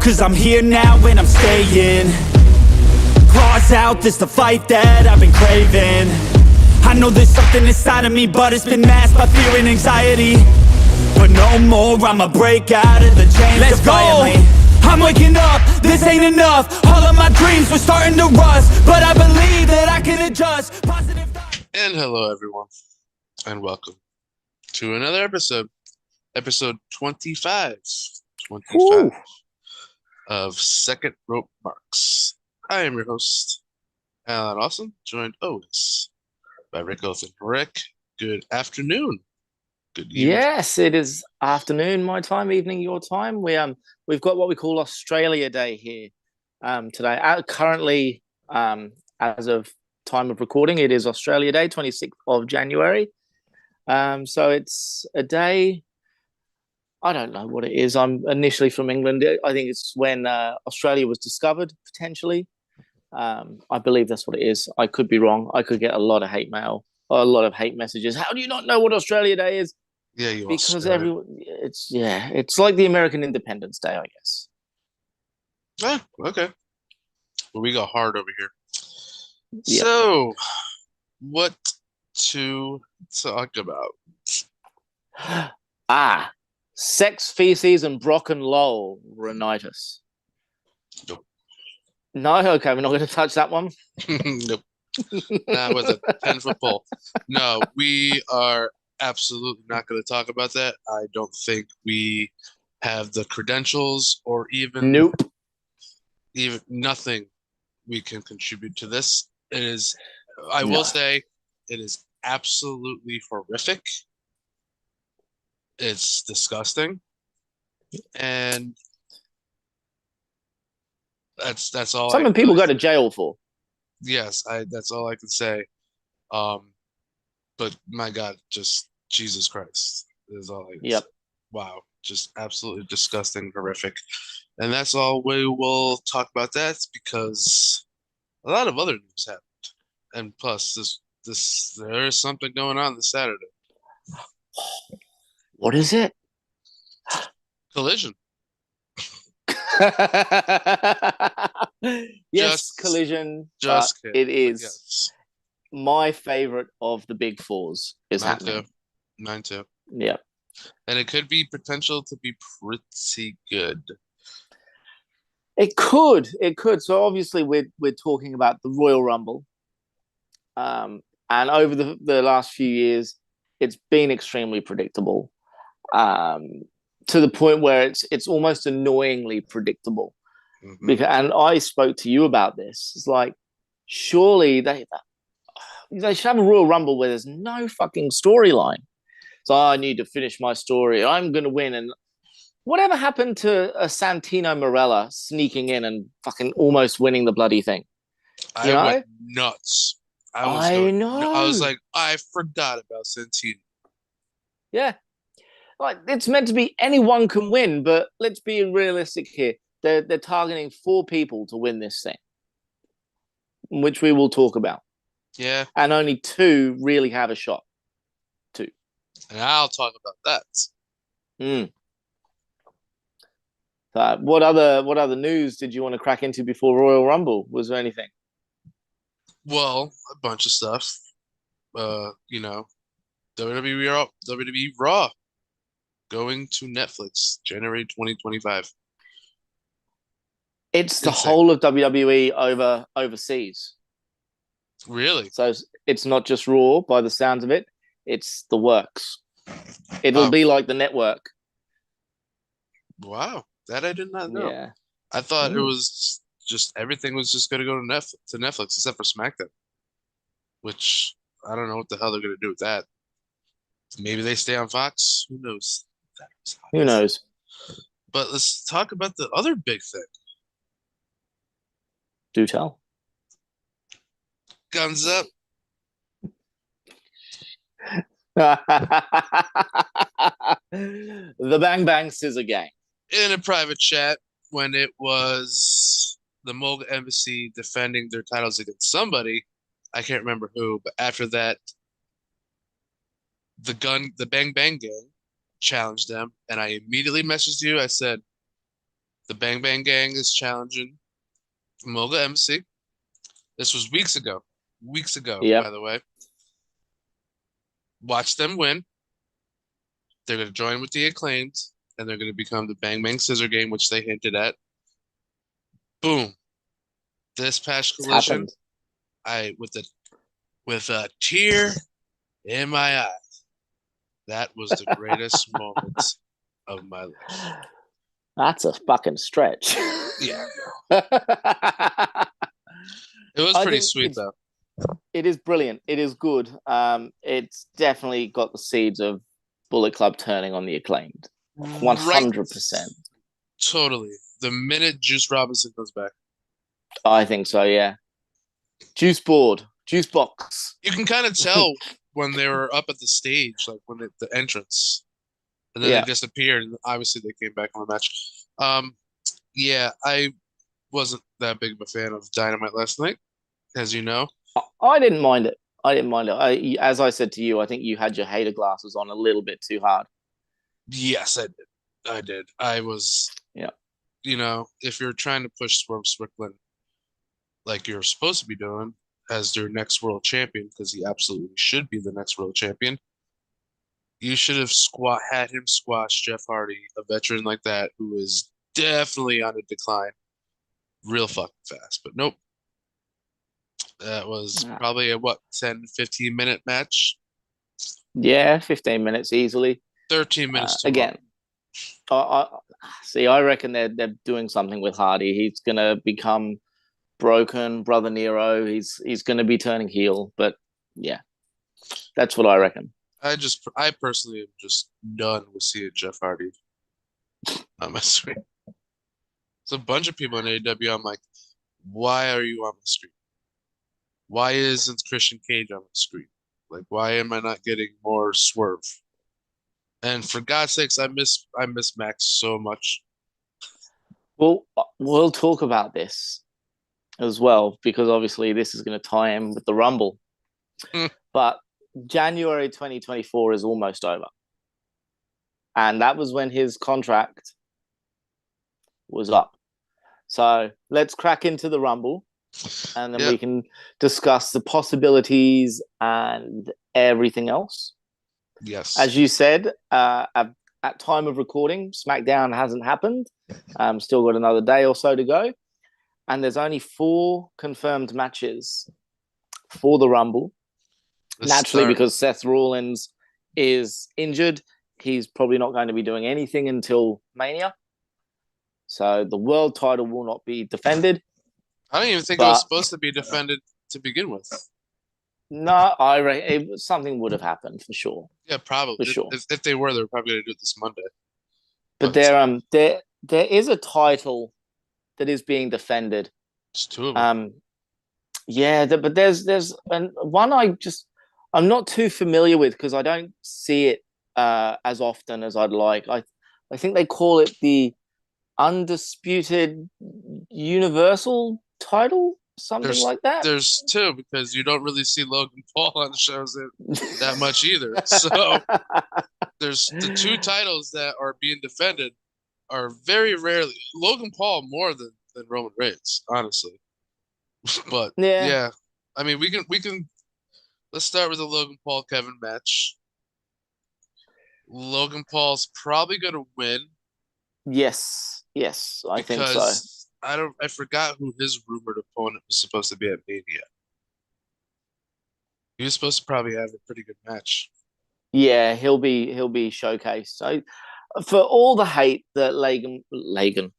'cause I'm here now and I'm staying. Claws out, this the fight that I've been craving. I know there's something inside of me, but it's been masked by fear and anxiety. But no more, I'ma break out of the chains. Let's defiantly go! I'm waking up, this ain't enough. All of my dreams were starting to rust, but I believe that I can adjust. Positive thoughts. And hello, everyone, and welcome to another episode 25 Ooh. of Second Rope Marks. I am your host, Allan Awesome, joined always by Rick and Ric. Good afternoon. Good evening. Yes, it is afternoon my time, evening your time. We've got what we call Australia Day here today. Currently, as of time of recording, it is Australia Day, 26th of January. So it's a day. I don't know what it is. I'm initially from England. I think it's when Australia was discovered, potentially. I believe that's what it is. I could be wrong. I could get a lot of hate mail, or a lot of hate messages. How do you not know what Australia Day is? Yeah, you because everyone. It's like the American Independence Day, I guess. Yeah, okay. Well, we go hard over here. Yep. So, what to talk about? Sex, feces, and Brock and Lowell rhinitis. Nope. No, okay, we're not going to touch that one. Nope. Not with a 10-foot pole. No, we are absolutely not going to talk about that. I don't think we have the credentials or even nothing we can contribute to this. It is, I will say, it is absolutely horrific. It's disgusting, and that's all. Something people go to jail for. Yes, that's all I can say. But my God, just Jesus Christ is all I can say. Wow, just absolutely disgusting, horrific, and that's all we will talk about. That because a lot of other news happened, and plus there is something going on this Saturday. What is it? Collision. Yes, Collision. Just kidding, it is my favorite of the big fours. Mine too. Yeah. And it could be potential to be pretty good. It could. So obviously we're talking about the Royal Rumble. And over the last few years, it's been extremely predictable. To the point where it's almost annoyingly predictable. Mm-hmm. And I spoke to you about this. It's like, surely they should have a Royal Rumble where there's no fucking storyline. So I need to finish my story. I'm going to win. And whatever happened to a Santino Marella sneaking in and fucking almost winning the bloody thing? I went nuts. I know. I was like, I forgot about Santino. Yeah. Like, it's meant to be anyone can win, but let's be realistic here. They're targeting 4 people to win this thing, which we will talk about. Yeah. And only 2 really have a shot. 2. And I'll talk about that. What other news did you want to crack into before Royal Rumble? Was there anything? Well, a bunch of stuff. WWE Raw. Going to Netflix January 2025. It's the whole of WWE overseas. Really? So it's not just Raw by the sounds of it. It's the works. It'll be like the network. Wow, that I did not know. Yeah. I thought it was just everything was just going to go to Netflix except for SmackDown, which I don't know what the hell they're going to do with that. Maybe they stay on Fox. Who knows? Who knows? But let's talk about the other big thing. Do tell. Guns up. The Bang Bang Scissor Gang. In a private chat when it was the Mogul Embassy defending their titles against somebody. I can't remember who, but after that, the Bang Bang Gang challenged them, and I immediately messaged you. I said, The Bang Bang Gang is challenging Moga MC. This was weeks ago. Weeks ago, Yep. by the way. Watch them win. They're going to join with the Acclaimed, and they're going to become the Bang Bang Scissor Game, which they hinted at. Boom. This past collision, with a tear in my eye, that was the greatest moment of my life. That's a fucking stretch. Yeah. It was pretty sweet, though. It is brilliant. It is good. It's definitely got the seeds of Bullet Club turning on the Acclaimed. 100%. Right. Totally. The minute Juice Robinson comes back. I think so, yeah. Juice board, juice box. You can kind of tell when they were up at the stage, like when the entrance, and then they disappeared, and obviously they came back on the match. Yeah, I wasn't that big of a fan of Dynamite last night, as you know. I didn't mind it. As I said to you, I think you had your hater glasses on a little bit too hard. Yes, I did. I was, you know, if you're trying to push Swerve Strickland like you're supposed to be doing as their next world champion, because he absolutely should be the next world champion, you should have had him squash Jeff Hardy, a veteran like that who is definitely on a decline real fucking fast. But nope. That was probably a 10, 15-minute match. Yeah, 15 minutes easily. 13 minutes again. I reckon they're doing something with Hardy. He's gonna become broken, Brother Nero. He's gonna be turning heel. But yeah, that's what I reckon. I personally am just done with seeing Jeff Hardy on my screen. There's a bunch of people in AEW. I'm like, why are you on my screen? Why isn't Christian Cage on my screen? Like, why am I not getting more Swerve? And for God's sakes, I miss Max so much. Well, we'll talk about this as well, because obviously this is going to tie in with the Rumble. But January 2024 is almost over. And that was when his contract was up. So let's crack into the Rumble. And then we can discuss the possibilities and everything else. Yes. As you said, at time of recording, SmackDown hasn't happened. Still got another day or so to go. And there's only 4 confirmed matches for the Rumble. Naturally, because Seth Rollins is injured, he's probably not going to be doing anything until Mania. So the world title will not be defended. I don't even think it was supposed to be defended to begin with. No, I reckon something would have happened for sure. Yeah, probably. For sure. If they were, they're probably going to do it this Monday. But there is a title that is being defended. It's 2 of them. Yeah, but there's one I'm not too familiar with because I don't see it as often as I'd like. I think they call it the Undisputed Universal title, something like that. There's 2 because you don't really see Logan Paul on shows that much either. So there's the 2 titles that are being defended are very rarely Logan Paul more than Roman Reigns, honestly. But yeah, I mean we can let's start with the Logan Paul Kevin match. Logan Paul's probably gonna win. Yes, I think so. I forgot who his rumored opponent was supposed to be at Mania. He was supposed to probably have a pretty good match. Yeah, he'll be showcased. So for all the hate that Logan,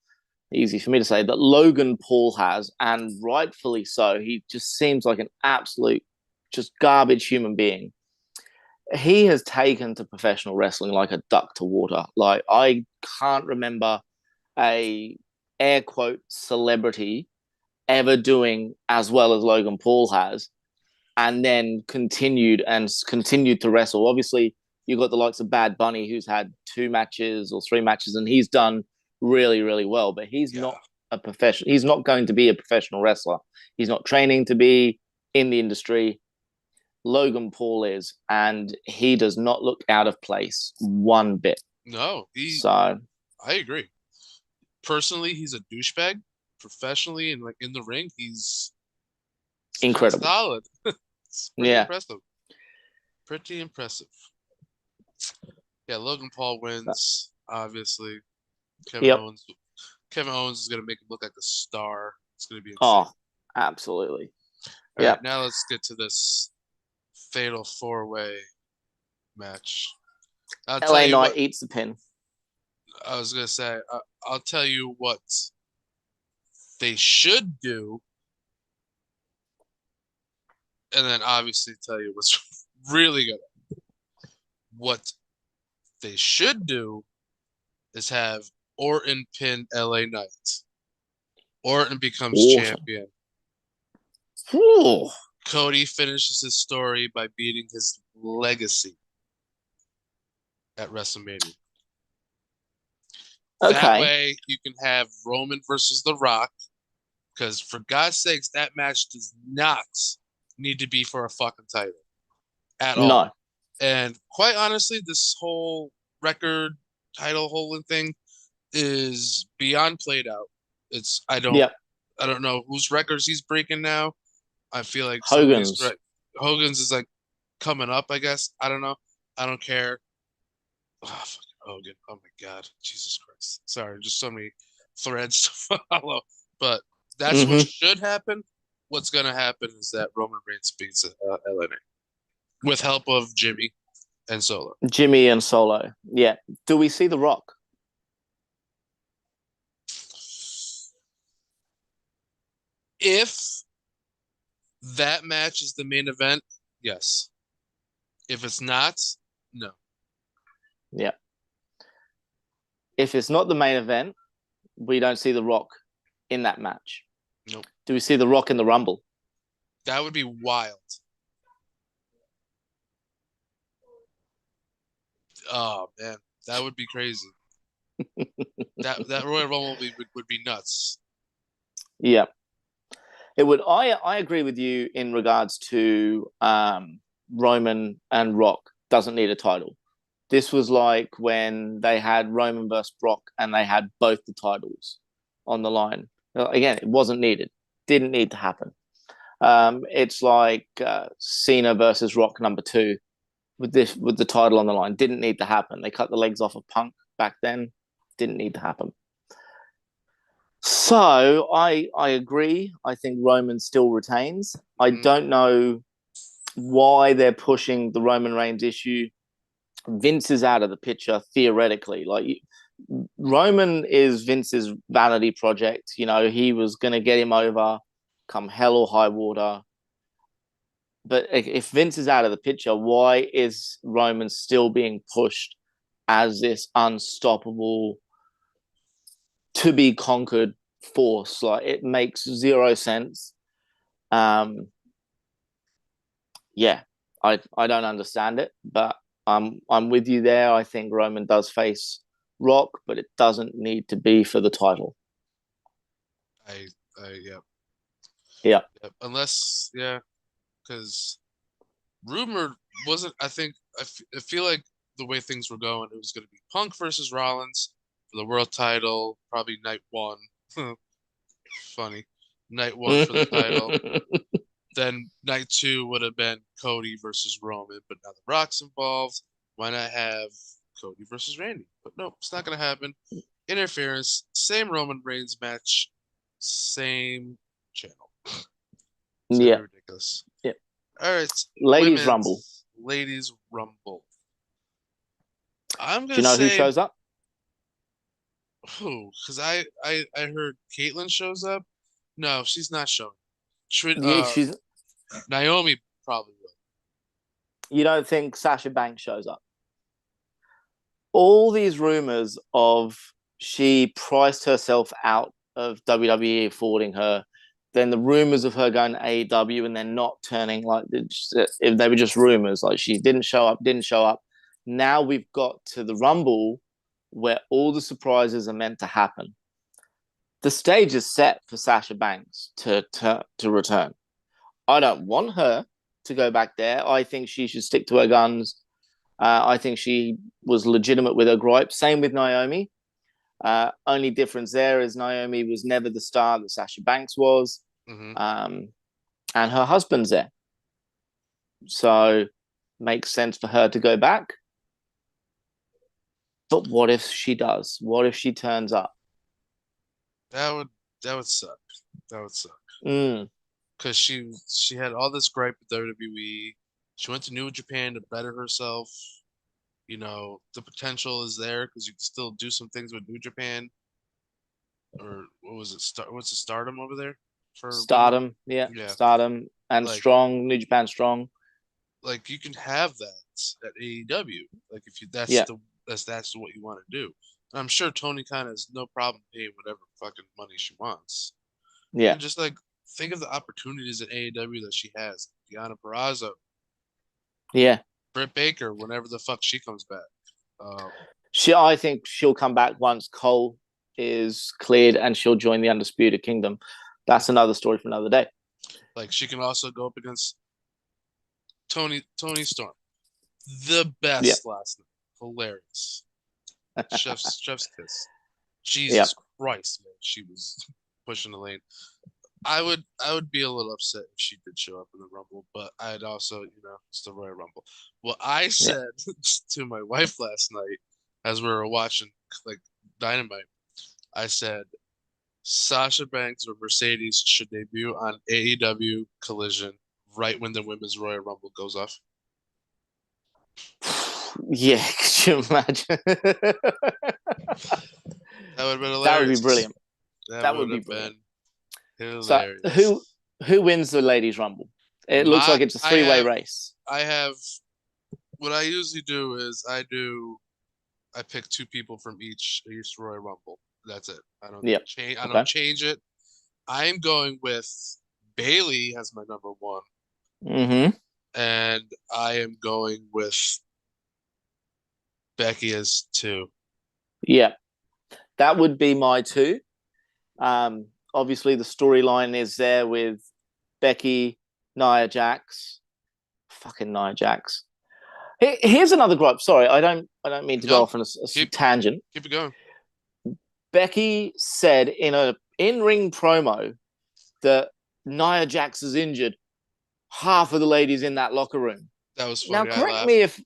easy for me to say, that Logan Paul has, and rightfully so, he just seems like an absolute just garbage human being. He has taken to professional wrestling like a duck to water. Like, I can't remember a air quote celebrity ever doing as well as Logan Paul has, and then continued to wrestle. Obviously, you've got the likes of Bad Bunny, who's had 2 matches or 3 matches, and he's done really, really well. But he's not a professional. He's not going to be a professional wrestler. He's not training to be in the industry. Logan Paul is, and he does not look out of place one bit. No, I agree. personally, he's a douchebag. Professionally and like in the ring, he's incredible, solid. It's pretty impressive. Pretty impressive. Yeah, Logan Paul wins. Obviously, Kevin Owens is gonna make him look like a star. It's gonna be insane. Oh, absolutely. All right, now let's get to this fatal 4-way match. LA Knight eats the pin. I was gonna say, I'll tell you what they should do, and then obviously tell you what's really good. What they should do is have Orton pin LA Knight. Orton becomes champion. Ooh. Cody finishes his story by beating his legacy at WrestleMania. Okay. That way you can have Roman versus The Rock, because for God's sakes, that match does not need to be for a fucking title at all. No. And quite honestly, this whole record title holding thing is beyond played out. I don't know whose records he's breaking now. I feel like Hogan's is like coming up, I guess. I don't know. I don't care. Oh, fucking Hogan. Oh my God. Jesus Christ. Sorry, just so many threads to follow. But that's what should happen. What's going to happen is that Roman Reigns beats LA with help of Jimmy and Solo. Yeah. Do we see The Rock? If that match is the main event, yes. If it's not, no. Yeah. If it's not the main event, we don't see The Rock in that match. Nope. Do we see The Rock in the Rumble? That would be wild. Oh man, that would be crazy. that Royal Rumble would be nuts. Yeah. It would. I agree with you in regards to Roman and Rock doesn't need a title. This was like when they had Roman versus Brock and they had both the titles on the line. Again, it wasn't needed. Didn't need to happen. It's like Cena versus Rock #2 with the title on the line. Didn't need to happen. They cut the legs off of Punk back then. Didn't need to happen. So I agree. I think Roman still retains. I don't know why they're pushing the Roman Reigns issue. Vince is out of the picture theoretically. Like Roman is Vince's vanity project. You know, he was going to get him over come hell or high water. But if Vince is out of the picture, why is Roman still being pushed as this unstoppable, to be conquered force? Like it makes zero sense. Yeah, I don't understand it, but I'm with you there. I think Roman does face Rock, but it doesn't need to be for the title. Yeah. Unless because rumored wasn't. I feel like the way things were going, it was going to be Punk versus Rollins for the world title, probably night one. Funny, night one for the title. Then night 2 would have been Cody versus Roman, but now The Rock's involved. Why not have Cody versus Randy? But no, it's not going to happen. Interference, same Roman Reigns match, same channel. It's ridiculous. Yeah. All right. Ladies Rumble. Ladies Rumble. I'm going to say... Do you know who shows up? Who? Because I heard Caitlyn shows up. No, she's not showing. She's... Naomi probably will. You don't think Sasha Banks shows up? All these rumors of she priced herself out of WWE affording her, then the rumors of her going to AEW and then not turning, like if they were just rumors, like she didn't show up. Now we've got to the Rumble where all the surprises are meant to happen. The stage is set for Sasha Banks to return. I don't want her to go back there. I think she should stick to her guns. I think she was legitimate with her gripe. Same with Naomi. Only difference there is Naomi was never the star that Sasha Banks was, and her husband's there, so makes sense for her to go back. But what if she does? What if she turns up? That would suck. That would suck. Because she had all this gripe with WWE. She went to New Japan to better herself. You know, the potential is there because you can still do some things with New Japan. Or what was it? What's the Stardom over there? For Stardom, yeah. Stardom and like, Strong, New Japan Strong. Like you can have that at AEW. Like if you that's what you want to do. And I'm sure Tony Khan has no problem paying whatever fucking money she wants. Yeah. And just like think of the opportunities at AEW that she has. Deonna Purrazzo. Yeah. Britt Baker, whenever the fuck she comes back. I think she'll come back once Cole is cleared and she'll join the Undisputed Kingdom. That's another story for another day. Like she can also go up against Tony Storm. The best last night. Hilarious. Chef's kiss. Jesus Christ, man. She was pushing the lane. I would be a little upset if she did show up in the Rumble, but I'd also, it's the Royal Rumble. What I said to my wife last night as we were watching like Dynamite, I said Sasha Banks or Mercedes should debut on AEW Collision right when the Women's Royal Rumble goes off. Yeah, could you imagine? That would have been hilarious. That would be brilliant. That would be brilliant. Hilarious. So who wins the Ladies Rumble? It looks like it's a three-way race. What I usually do is I pick two people from each Royal Rumble. That's it. I don't change it. I'm going with Bayley as my number one. And I am going with Becky as 2. Yeah. That would be my 2. Obviously, the storyline is there with Becky, Nia Jax. Fucking Nia Jax. Here's another gripe. Sorry, I don't mean to go off on a tangent. Keep it going. Becky said in a in-ring promo that Nia Jax is injured. Half of the ladies in that locker room. That was funny. Now, correct me if...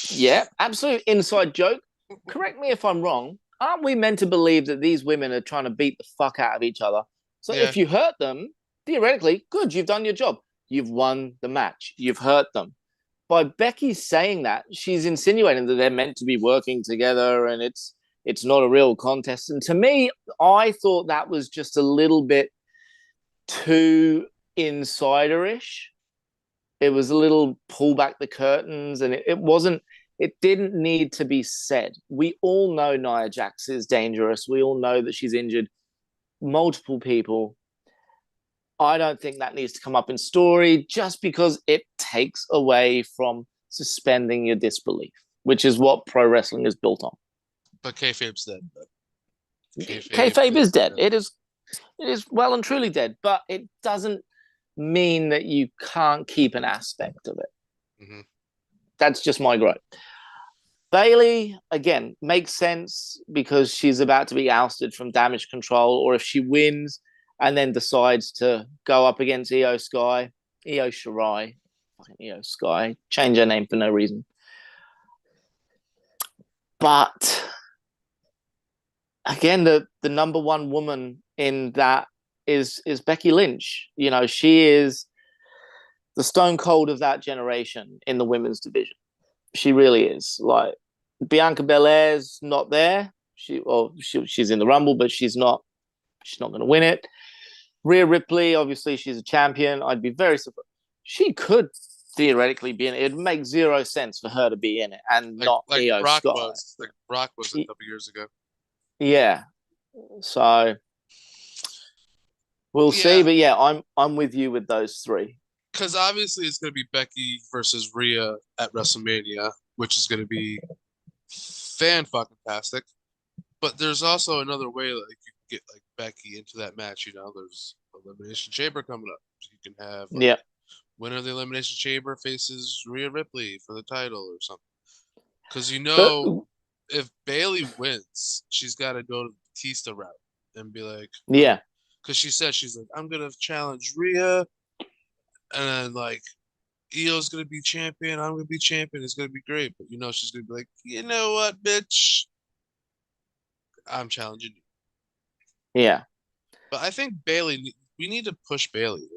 Yeah, absolute inside joke. Correct me if I'm wrong. Aren't we meant to believe that these women are trying to beat the fuck out of each other? So if you hurt them, theoretically, good, you've done your job. You've won the match. You've hurt them. By Becky saying that, she's insinuating that they're meant to be working together and it's not a real contest. And to me, I thought that was just a little bit too insider-ish. It was a little pull back the curtains and it didn't need to be said. We all know Nia Jax is dangerous. We all know that she's injured multiple people. I don't think that needs to come up in story just because it takes away from suspending your disbelief, which is what pro wrestling is built on. But kayfabe's dead. Kayfabe is dead. It is well and truly dead, but it doesn't mean that you can't keep an aspect of it. That's just my gripe. Bayley, again, makes sense because she's about to be ousted from Damage Control, or if she wins and then decides to go up against Io Shirai, fucking Io Sky, change her name for no reason. But again, the number one woman in that is Becky Lynch. She is the Stone Cold of that generation in the women's division. She really is. Like Bianca Belair's not there. She's in the Rumble, but she's not going to win it. Rhea Ripley, obviously, she's a champion. I'd be very surprised. She could theoretically be in it. It'd make zero sense for her to be in it and not Io Brock Sky. Like Brock was a couple years ago. Yeah. So we'll see. But yeah, I'm with you with those 3. Because obviously it's going to be Becky versus Rhea at WrestleMania, which is going to be fan-fucking-tastic. But there's also another way you can get Becky into that match. There's Elimination Chamber coming up. You can have winner of the Elimination Chamber faces Rhea Ripley for the title or something. Because if Bailey wins, she's got to go to the Batista route and be like, Yeah. Because she said she's like, I'm gonna challenge Rhea, and then like Io's gonna be champion. I'm gonna be champion. It's gonna be great. But she's gonna be like, you know what, bitch? I'm challenging you. Yeah. But I think Bailey. We need to push Bailey.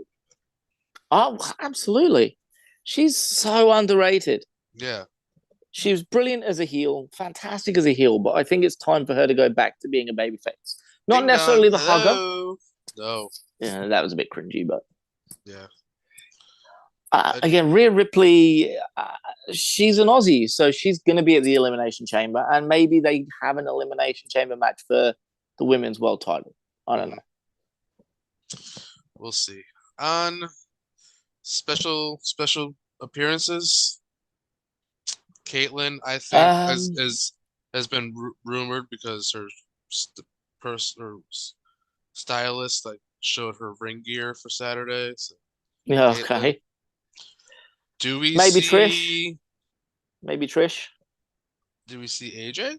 Oh, absolutely. She's so underrated. Yeah. She was brilliant as a heel, fantastic as a heel, but I think it's time for her to go back to being a babyface. Not Ding necessarily dong. the hugger. Hello. No. Yeah, that was a bit cringy, but Yeah. again, Rhea Ripley, she's an Aussie, so she's going to be at the Elimination Chamber, and maybe they have an Elimination Chamber match for the Women's World Title. I don't know. We'll see. On special appearances, Caitlyn, I think, has been rumored because her stylist like showed her ring gear for Saturday. So yeah, Caitlyn. okay. Do we maybe see Trish? Maybe Trish. Do we see AJ?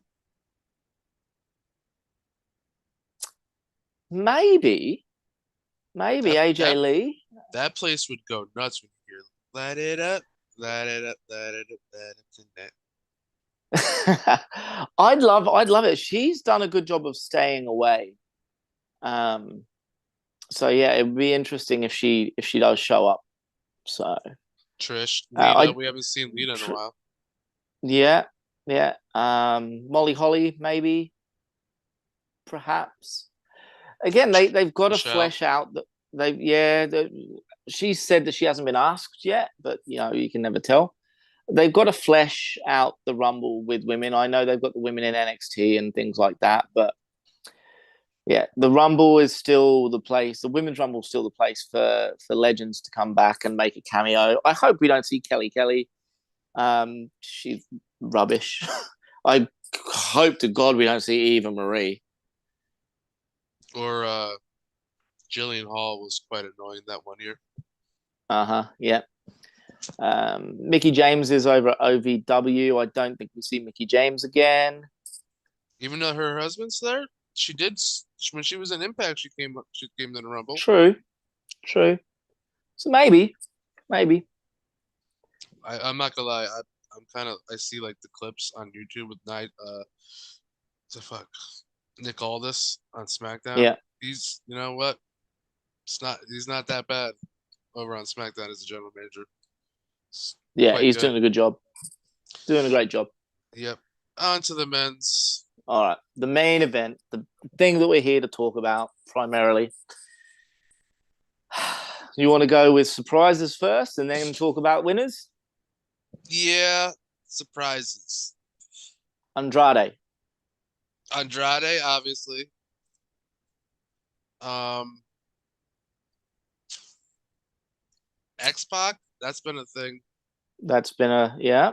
Maybe AJ Lee. That place would go nuts when you hear "Light it up, light it up, light it up, light it up." I'd love it. She's done a good job of staying away. So yeah, it'd be interesting if she does show up. So Trish, Lita, we haven't seen Lita in a while. Yeah. Molly Holly, maybe, perhaps. Again, they've got to flesh out that she said that she hasn't been asked yet, but you can never tell. They've got to flesh out the Rumble with women. I know they've got the women in NXT and things like that, but yeah, the Rumble is still the place. The Women's Rumble is still the place for legends to come back and make a cameo. I hope we don't see Kelly Kelly. She's rubbish. I hope to God we don't see Eva Marie. Or Jillian Hall was quite annoying that one year. Yeah. Mickie James is over at OVW. I don't think we see Mickie James again. Even though her husband's there, she did when she was in Impact. She came to the Rumble. True. So maybe. I'm not gonna lie. I see like the clips on YouTube with Nick Aldis on SmackDown. Yeah. He's what? He's not that bad over on SmackDown as a general manager. He's doing a good job. Doing a great job. Yep. On to the men's. All right. The main event, the thing that we're here to talk about primarily. You want to go with surprises first and then talk about winners? Yeah, surprises. Andrade, obviously. X-PAC, that's been a thing. yeah.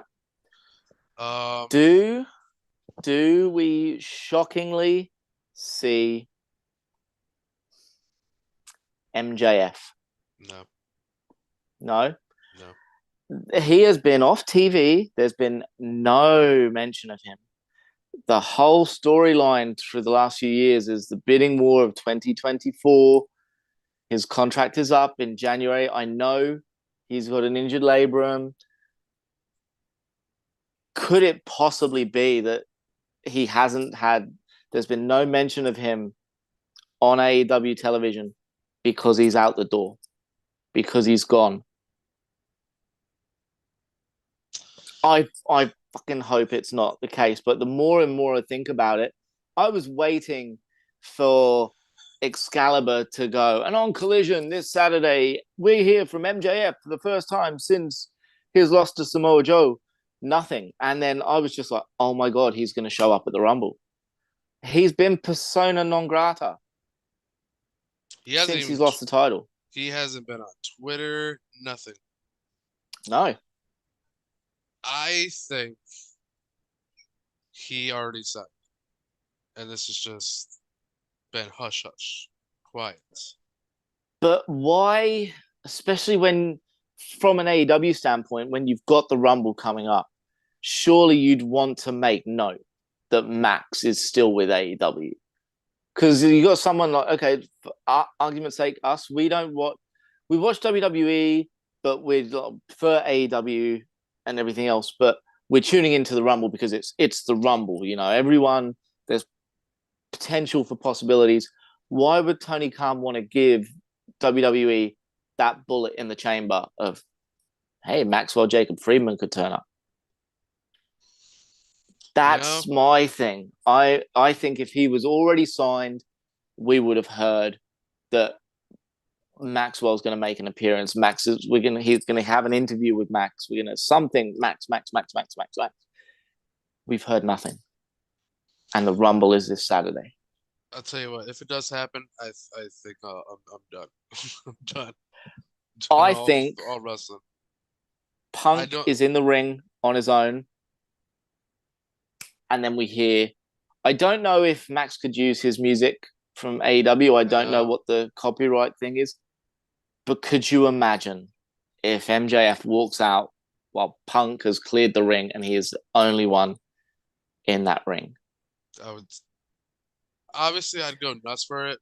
Do we shockingly see MJF? No. He has been off TV. There's been no mention of him. The whole storyline through the last few years is the bidding war of 2024. His contract is up in January. I know he's got an injured labrum. Could it possibly be that there's been no mention of him on AEW television because he's out the door, because he's gone? I fucking hope it's not the case, but the more and more I think about it, I was waiting for Excalibur to go, and on Collision this Saturday, we hear from MJF for the first time since his loss to Samoa Joe. Nothing. And then I was just like, oh my God, he's going to show up at the Rumble. He's been persona non grata since he's lost the title. He hasn't been on Twitter, nothing. No. I think he already signed. And this has just been hush-hush, quiet. But why, especially when, from an AEW standpoint, when you've got the Rumble coming up, surely you'd want to make note. that Max is still with AEW. Because you got someone like, okay, for argument's sake, we watch WWE, but we prefer AEW and everything else, but we're tuning into the Rumble because it's the Rumble, everyone, there's potential for possibilities. Why would Tony Khan want to give WWE that bullet in the chamber of, hey, Maxwell Jacob Friedman could turn up? That's my thing. I think if he was already signed, we would have heard that Maxwell's going to make an appearance. He's going to have an interview with Max. We're going to something. Max. We've heard nothing, and the Rumble is this Saturday. I'll tell you what. If it does happen, I think I'm done. I'm done. I think all wrestling. Punk is in the ring on his own. And then we hear, I don't know if Max could use his music from AEW. I don't know what the copyright thing is. But could you imagine if MJF walks out while Punk has cleared the ring and he is the only one in that ring? Obviously, I'd go nuts for it.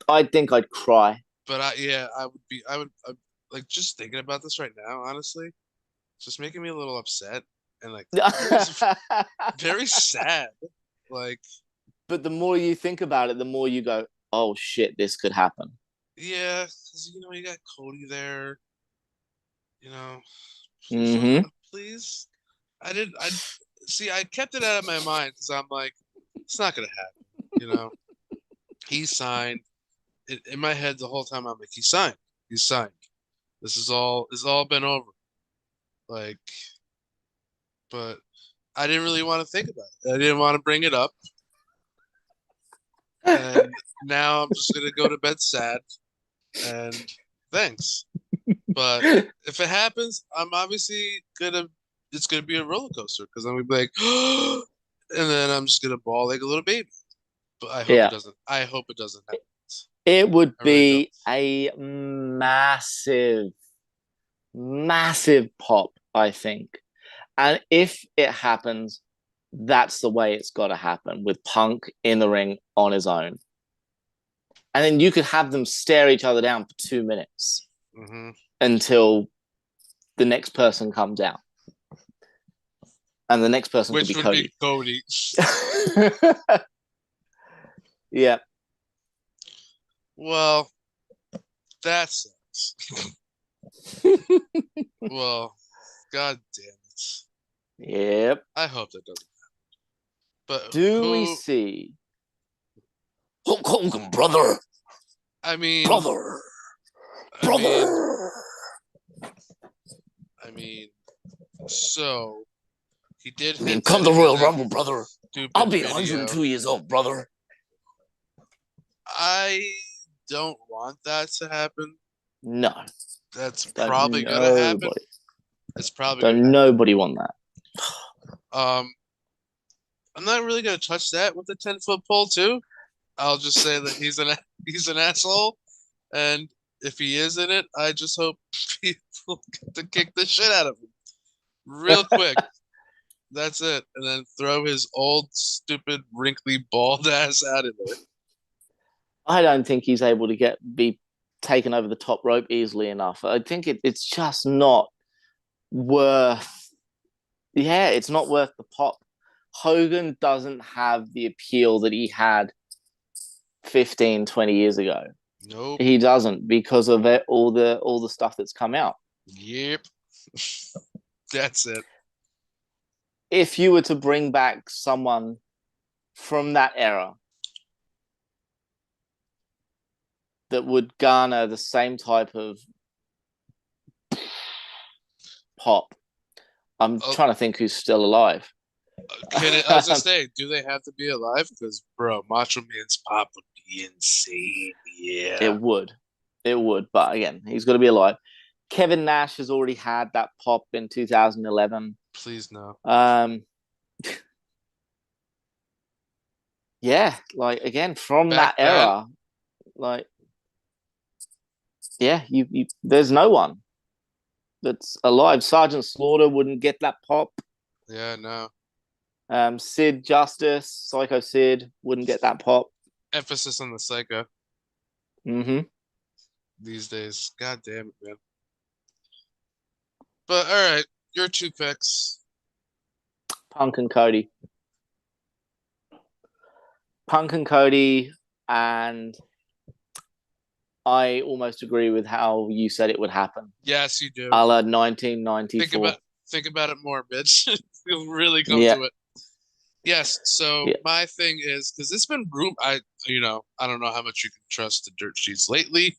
I think I'd cry. But I would like just thinking about this right now, honestly, it's just making me a little upset. And like very sad. Like, but the more you think about it, the more you go, oh shit, this could happen. Yeah, because you got Cody there. Please. I kept it out of my mind because I'm like, it's not gonna happen. He signed. In my head the whole time I'm like, he signed. This is all been over. Like, but I didn't really want to think about it. I didn't want to bring it up. And now I'm just going to go to bed sad. And thanks. But if it happens, I'm obviously it's going to be a roller coaster because I'm going to be like, and then I'm just going to bawl like a little baby. But I hope it doesn't happen. It would be a massive, massive pop, I think. And if it happens, that's the way it's got to happen, with Punk in the ring on his own. And then you could have them stare each other down for 2 minutes until the next person comes out. And the next person could be Cody. Cody. Yeah. Well, that sucks. Well, god damn it. Yep. I hope that doesn't happen. But we see Hulk Hogan, brother? I mean, brother. So he did. Come to Royal Rumble, brother. I'll be 102 years old, brother. I don't want that to happen. No. That's probably gonna happen. It's probably nobody want that. I'm not really gonna touch that with the 10-foot pole too. I'll just say that he's an asshole, and if he is in it, I just hope people get to kick the shit out of him real quick. That's it, and then throw his old, stupid, wrinkly, bald ass out of there. I don't think he's able to be taken over the top rope easily enough. I think it's just not worth. Yeah, it's not worth the pop. Hogan doesn't have the appeal that he had 15, 20 years ago. Nope. He doesn't, because of all the stuff that's come out. Yep. That's it. If you were to bring back someone from that era that would garner the same type of pop, I'm trying to think who's still alive. I was gonna say, do they have to be alive? Because, bro, Macho Man's pop would be insane. Yeah, it would. But again, he's got to be alive. Kevin Nash has already had that pop in 2011. Please no. Yeah, like again from that era, like yeah, you there's no one that's alive. Sergeant Slaughter wouldn't get that pop. Yeah, no. Sid Justice, Psycho Sid wouldn't get that pop. Emphasis on the psycho. Mm-hmm. These days. God damn it, man. But all right, your 2 picks. Punk and Cody. Punk and Cody, and I almost agree with how you said it would happen. Yes, you do. A la 1994. Think about it more, bitch. You'll really come to it. Yes. So my thing is, because it's been I don't know how much you can trust the dirt sheets lately,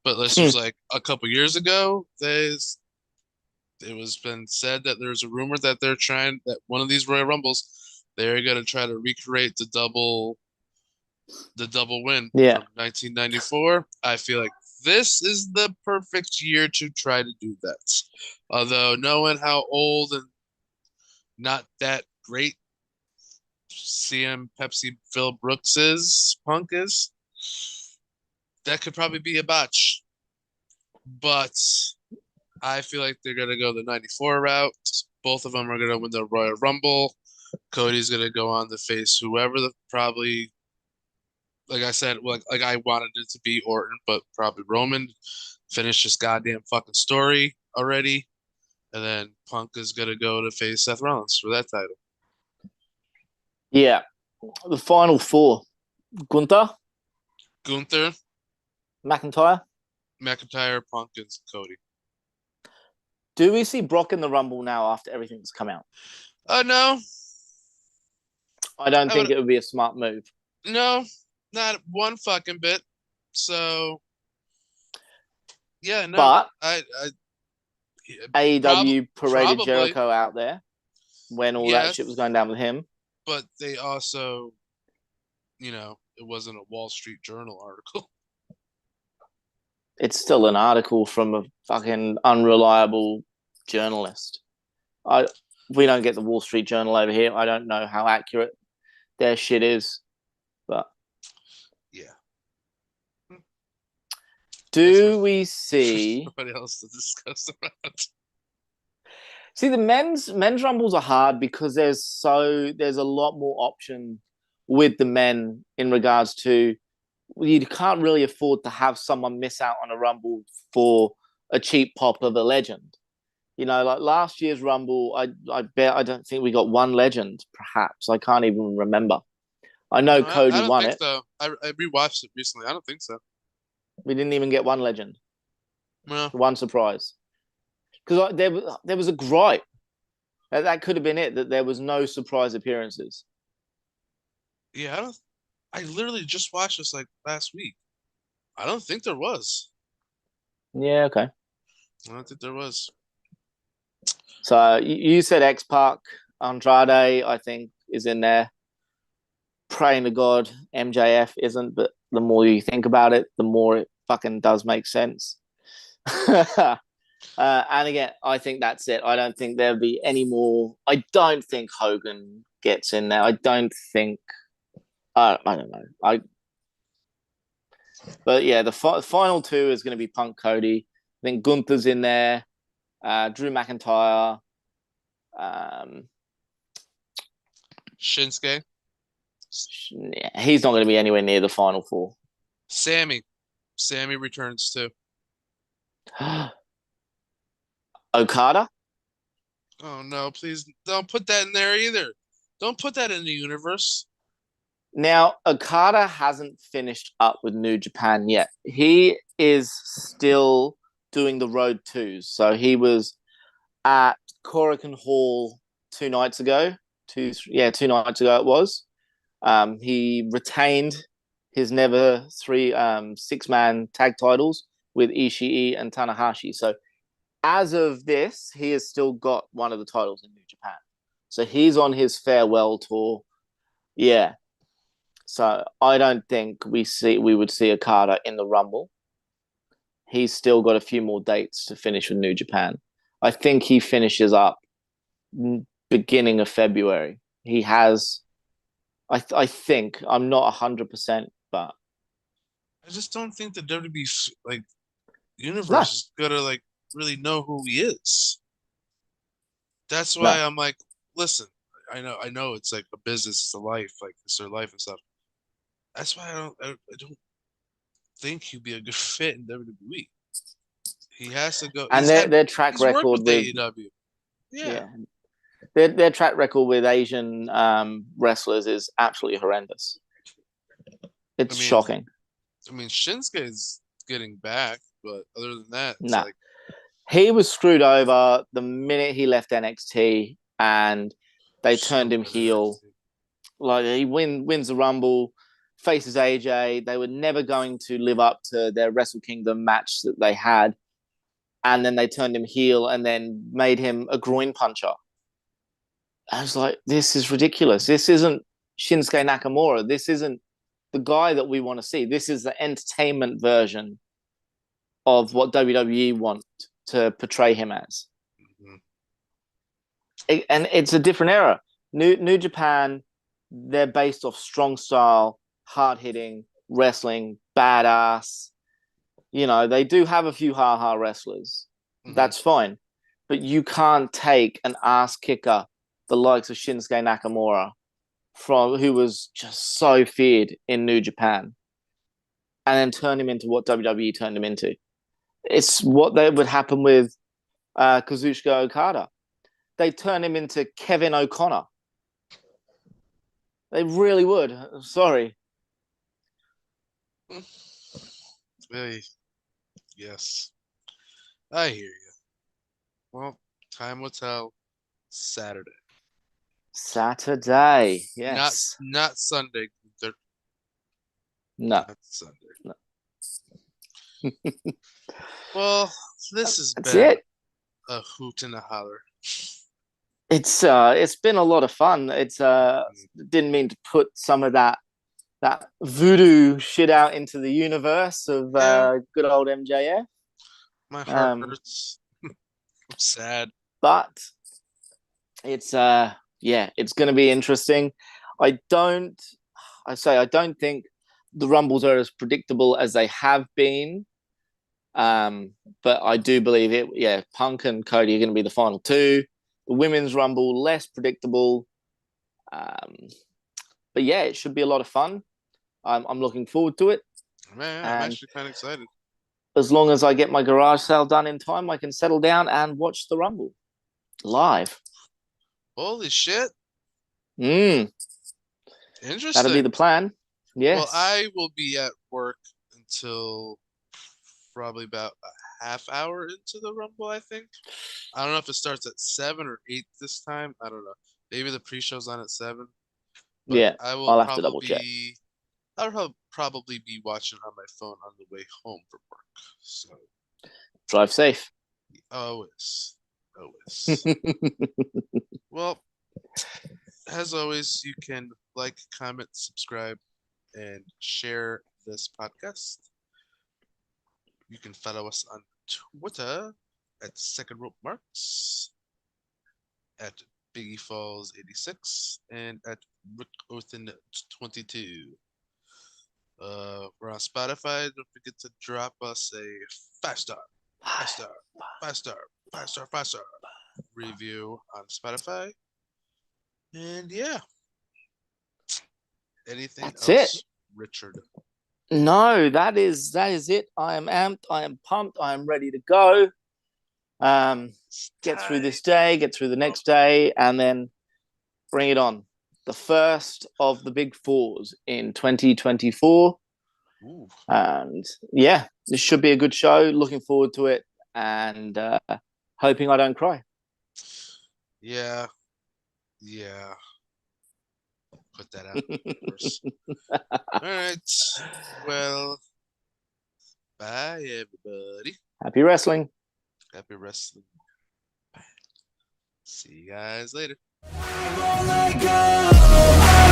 but this was like a couple years ago. It was been said that there's a rumor that that one of these Royal Rumbles, they're gonna try to recreate the double win from 1994. I feel like this is the perfect year to try to do that. Although knowing how old and not that great CM Pepsi Phil Brooks Punk is, that could probably be a botch. But I feel like they're gonna go the 94 route. Both of them are gonna win the Royal Rumble. Cody's gonna go on to face whoever probably, like I said, like I wanted it to be Orton, but probably Roman. Finish this goddamn fucking story already. And then Punk is gonna go to face Seth Rollins for that title. Yeah. The final 4. Gunther, McIntyre, Punk, and Cody. Do we see Brock in the Rumble now after everything's come out? No. I don't think it would be a smart move. No, not one fucking bit. So, yeah, no. But I AEW paraded Jericho out there when all that shit was going down with him. But they also, it wasn't a Wall Street Journal article. It's still an article from a fucking unreliable journalist. We don't get the Wall Street Journal over here. I don't know how accurate their shit is, but yeah. Do we see somebody else to discuss about? See, the men's rumbles are hard because there's a lot more option with the men in regards to you can't really afford to have someone miss out on a rumble for a cheap pop of a legend. Like last year's rumble, I don't think we got one legend. Perhaps I can't even remember. I know Cody won it. So. I rewatched it recently. I don't think so. We didn't even get one legend. No. One surprise. Because there was a gripe. That could have been it, that there was no surprise appearances. Yeah, I literally just watched this like last week. I don't think there was. Yeah, okay. I don't think there was. So you said X-PAC. Andrade, I think, is in there. Praying to God, MJF isn't, but the more you think about it, the more it fucking does make sense. And again, I think that's it. I don't think there'll be any more. I don't think Hogan gets in there. I don't think. I don't know. But yeah, the final 2 is going to be Punk Cody. I think Gunther's in there. Drew McIntyre. Shinsuke. Yeah, he's not going to be anywhere near the final 4. Sammy returns too. Okada? Oh no, please don't put that in there either. Don't put that in the universe. Now, Okada hasn't finished up with New Japan yet. He is still doing the road 2s. So he was at Korakuen Hall 2 nights ago. 2 nights ago it was. He retained his never 6-man tag titles with Ishii and Tanahashi. So as of this, he has still got one of the titles in New Japan. So he's on his farewell tour. Yeah. So I don't think we would see Okada in the Rumble. He's still got a few more dates to finish with New Japan. I think he finishes up beginning of February. He has, I think, I'm not 100%, but I just don't think the WWE universe is gonna really know who he is. That's why I'm like, listen, I know it's like a business, it's a life, like it's their life and stuff. That's why I don't think he'd be a good fit in WWE. He has to go. And their track record with AEW. Yeah. Their track record with Asian wrestlers is absolutely horrendous. It's shocking. I mean, Shinsuke is getting back, but other than that, it's like he was screwed over the minute he left NXT, and they turned him heel. Like he wins the Rumble, faces AJ. They were never going to live up to their Wrestle Kingdom match that they had, and then they turned him heel and then made him a groin puncher. I was like, this is ridiculous. This isn't Shinsuke Nakamura. This isn't the guy that we want to see. This is the entertainment version of what WWE want to portray him as. Mm-hmm. And it's a different era. New Japan, they're based off strong style, hard-hitting, wrestling, badass. You know, they do have a few ha-ha wrestlers. Mm-hmm. That's fine. But you can't take an ass kicker the likes of Shinsuke Nakamura, who was just so feared in New Japan, and then turn him into what WWE turned him into. It's what would happen with Kazuchika Okada. They turn him into Kevin O'Connor. They really would. I'm sorry. Yes. I hear you. Well, time will tell. Saturday, yes. Not Sunday. No. Not Sunday. No. Well, this has That's been it. A hoot and a holler. It's been a lot of fun. Didn't mean to put some of that voodoo shit out into the universe of good old MJF. My heart hurts. I'm sad. But it's it's going to be interesting. I don't think the Rumbles are as predictable as they have been. But I do believe it. Yeah, Punk and Cody are going to be the final two. The Women's Rumble, less predictable. But yeah, it should be a lot of fun. I'm looking forward to it. Man, I'm actually kind of excited. As long as I get my garage sale done in time, I can settle down and watch the Rumble live. Holy shit. Interesting. That'll be the plan. Yes. Well, I will be at work until probably about a half hour into the Rumble, I think. I don't know if it starts at 7 or 8 this time. I don't know. Maybe the pre-show's on at 7. Yeah, I'll have to double check. I'll probably be watching on my phone on the way home from work. So drive safe. Always. Well, as always, you can like, comment, subscribe, and share this podcast. You can follow us on Twitter at Second Rope Marks, at Biggie Falls 86, and at Rick Othen 22. We're on Spotify. Don't forget to drop us a 5-star review on Spotify. And yeah. Anything That's else, it. Richard? No, that is it. I am amped. I am pumped. I am ready to go. Get through this day, get through the next day, and then bring it on. The first of the big fours in 2024. Ooh. And yeah, this should be a good show. Looking forward to it, and hoping I don't cry. Yeah. Put that out first. All right. Well, bye, everybody. Happy wrestling. Bye. See you guys later. I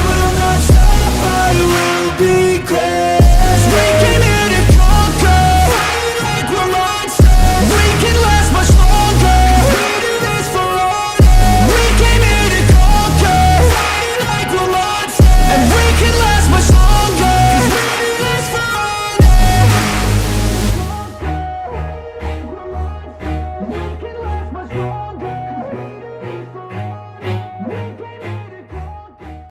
will not stop, I will be great.